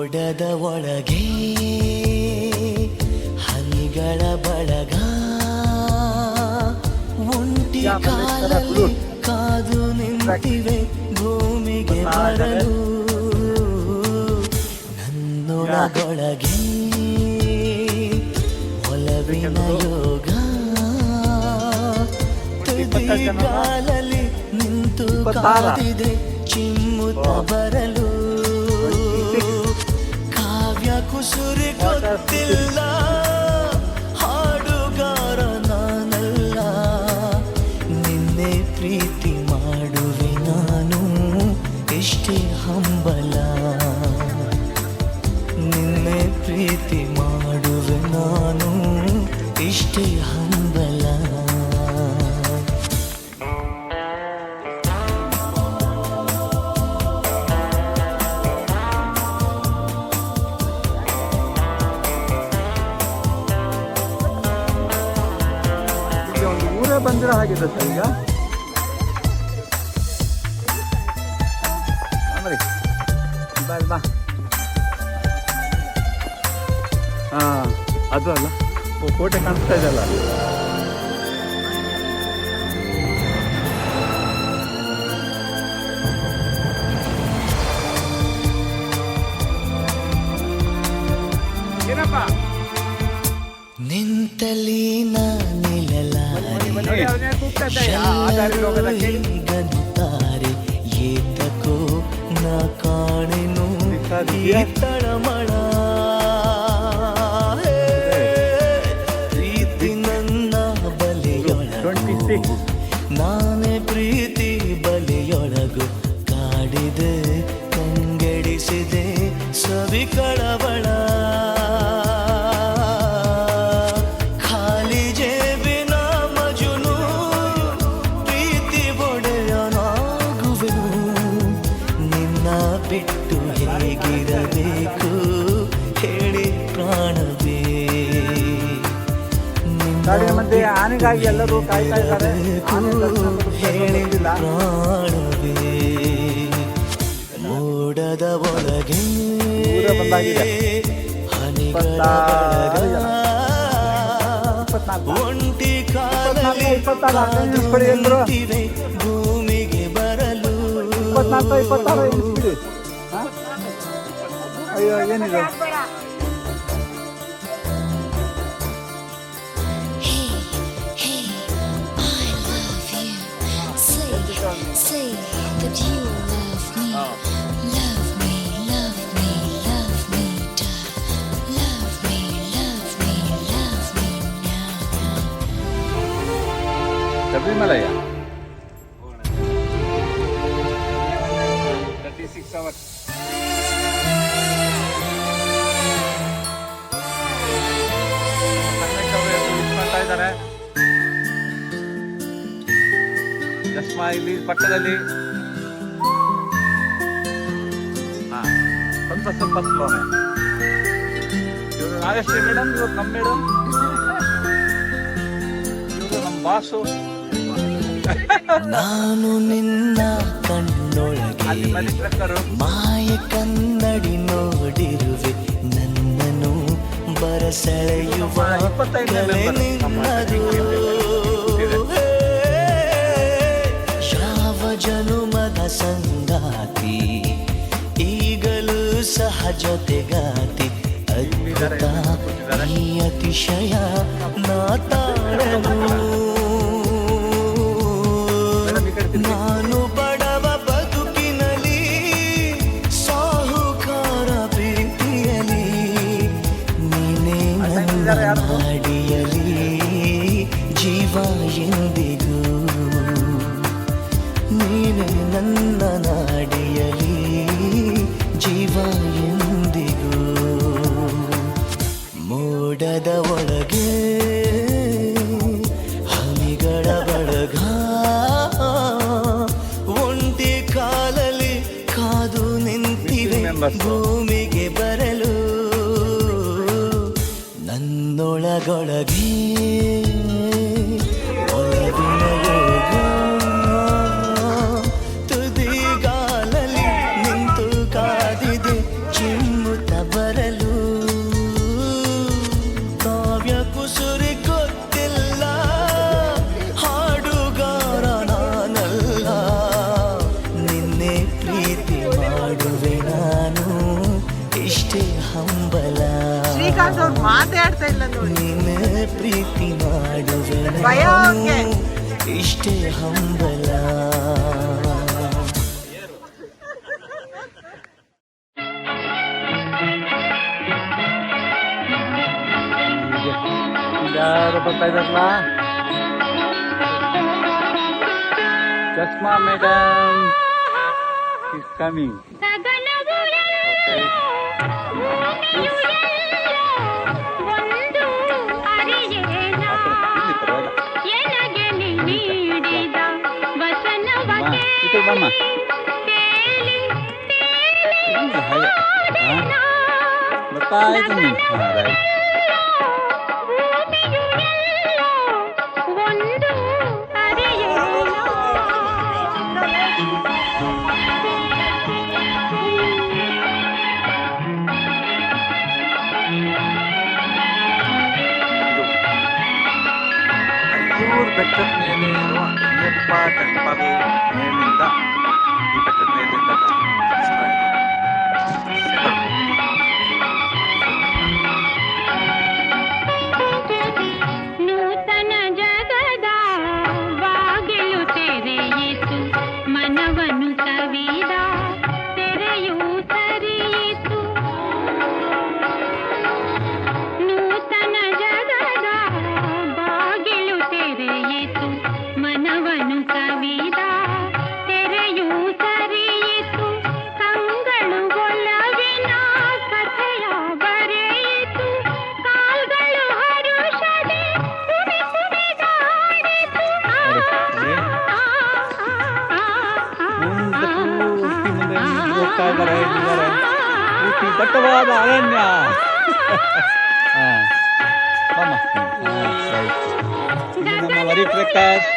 ಮೋಡದ ಒಳಗೆ ಹನಿಗಳ ಬಳಗ ಒಂಟಿ ಕಾಲಲ್ಲಿ ಕಾದು ನಿಂತಿವೆ ಭೂಮಿಗೆ ಬರಲು ನನ್ನೊಳಗೊಳಗೆ ಒಲವಿನ ಯೋಗ ತುದಿಗಾಲಲ್ಲಿ ನಿಂತು ಕಾದಿದೆ ಚಿಮ್ಮುತ್ತ ಬರಲು ಕಾವ್ಯ ಕುಸುರಿ ಗೊತ್ತಿಲ್ಲ ಹಾಡುಗಾರ ನಾನಲ್ಲ ನಿನ್ನೆ ಪ್ರೀತಿ ಮಾಡುವೆ ನಾನು ಎಷ್ಟೇ ಹಂಬಲ ನಿನ್ನೆ ಪ್ರೀತಿ ಮಾಡುವೆ ನಾನು ಇಷ್ಟೇ ಹಂಬಲ ಬಂದಿರೋ ಹಾಗಿದೆ ಸರ್ ಈಗ ಬಾ ಹಾಂ ಅದು ಅಲ್ಲ ಕೋಟೆ ಕಾಣಿಸ್ತಾ ಇದೆಯಲ್ಲ ಏನಪ್ಪ ನಿಂತಲಿ ಗಂತಾರೆ ಏತಕೋ ನಾ ಕಾಣೆನು ತಳಮಳ ಪ್ರೀತಿ ನನ್ನ ಬಲೆಯೊಳಗು ನಾನೇ ಪ್ರೀತಿ ಬಲೆಯೊಳಗು ಕಾಡಿದೆ ಕಂಗೆಡಿಸಿದೆ ಸವಿ ಕಳವಳ ಬಿಟ್ಟು ಹೇಗಿರಬೇಕು ಹೇಳಿ ಪ್ರಾಣವೇ ಮತ್ತೆ ಆನೆಗಾಗಿ ಎಲ್ಲರೂ ಕಾಯ್ತಾ ಇದ್ದಾರೆ ಹೇಳಿ ಪ್ರಾಣವೇ ಮೋಡದ ಒಳಗೆ ಹನಿಗಳ ಒಂಟಿ ಕಾಲಲ್ಲಿ ಭೂಮಿಗೆ ಬರಲು 24 ಅಯ್ಯೋ ಏನಿದೆ Say that you love me, love me, love me, love me, love me, love me, love me now. Sabrimala 36 hours. ಚಸ್ಮಾ ಇಲ್ಲಿ ಪಕ್ಕದಲ್ಲಿ ಸ್ವಲ್ಪ ಸ್ಲೋನೆ ಇವರು ನಾವೆಷ್ಟೇ ಮೇಡಮ್ ಇವರು ನಮ್ಮ ಮೇಡಮ್ ಇವರು ನಮ್ಮ ಬಾಸು ನಾನು ನಿನ್ನ ಕಣ್ಣೊಳಗೆ ಮಾಯ ಕನ್ನಡಿ ನೋಡಿರುವೆ ನನ್ನನು ಬರಸೆಳೆಯುವ ಕಲೆ ನಿನ್ನದು ಯಾವ ಜನುಮದ ಸಂಗಾತಿ ಈಗಲೂ ಸಹ ಜೊತೆಗಾತಿ ಅದ್ಭುತ ಈ ಅತಿಶಯ ನಾ ತಾಳನು ನಾನು ಬಡವ ಬದುಕಿನಲ್ಲಿ ಸಾಹುಕಾರ ಪ್ರೀತಿಯಲಿ ನೀನೇ ನನ್ನ ನಾಡಿಯಲಿ ಜೀವ ಎಂದಿಗೂ ನೀನೇ ನನ್ನ ನಾಡಿಯಲಿ ಜೀವ ಎಂದಿಗೂ ಮೋಡದ ಒಳಗೆ ಹನಿಗಳ ಬಳಗ ಒಂಟಿ ಕಾಲಲ್ಲಿ ಕಾದು ನಿಂತಿವೆ ಭೂಮಿಗೆ ಬರಲು ನನ್ನೊಳಗೊಳಗೆ ಒಲವಿನ ಯೋಗ ತುದಿಗಾಲಲ್ಲಿ ನಿಂತು ಕಾದಿದೆ ಚಿಮ್ಮುತ್ತ ಮಾಡುವೆ ನಾನು ಇಷ್ಟೇ ಹಂಬಲ ಶ್ರೀಕಾಂತ್ ಅವ್ರು ಮಾತಾಡ್ತಾ ಇಲ್ಲ ನೋಡಿ. ನಿನ್ನೆ ಪ್ರೀತಿ ಮಾಡುವೆ ಭಯ ನಾನು ಅವ್ರಿಗೆ. ಇಷ್ಟೇ ಹಂಬಲ ಯಾರು ಬರ್ತಾ ಇದಾರಲ್ಲ ಚಸ್ಮಾ ಮೇಡಮ್ ಇಸ್ ಕಮಿಂಗ್. ಬಮ್ಮ ಗೊತ್ತಾಯ್ತು ನೀ ರೈಟ್. ಅಯ್ಯೂರು ಬೆಟ್ಟದ ಮೇಲೆ ಇರುವ ಅಯ್ಯಪ್ಪ ಟೆಂಪಲ್ ಮೇಲಿಂದ ಈ ಬೆಟ್ಟದ ಮೇಲಿಂದ ಕಾಣಿಸ್ತಾ ಇದೆ. ನೂತನ ಜಗದ ಬಾಗಿಲು ತೆರೆಯಿತು, ಮನವನ್ನು ಕವಿದ ತೆರೆಯೂ ಸರಿಯಿತು. ನೂತನ ಜಗದ ಬಾಗಿಲು ತೆರೆಯಿತು, ಮನವನ್ನು ಕವಿದ ತೆರೆಯೂ ಸರಿಯಿತು. ಕಂಗಳು ಒಲವಿನ ಕಥೆಯ ಬರೆಯಿತು, ಕಾಲ್ಗಳು ಹರುಷದೆ ಕುಣಿ ಕುಣಿದಾಡಿತು. ಮುಂದೆ ಹೋಗ್ತಾ ಇದ್ದಾರೆ ಪೂರ್ತಿ ದಟ್ಟವಾದ ಅರಣ್ಯ. ಬಮ್ಮ. ಇದು ನಮ್ಮ ವರಿ ಟ್ರೆಕ್ಕರ್ಸ್.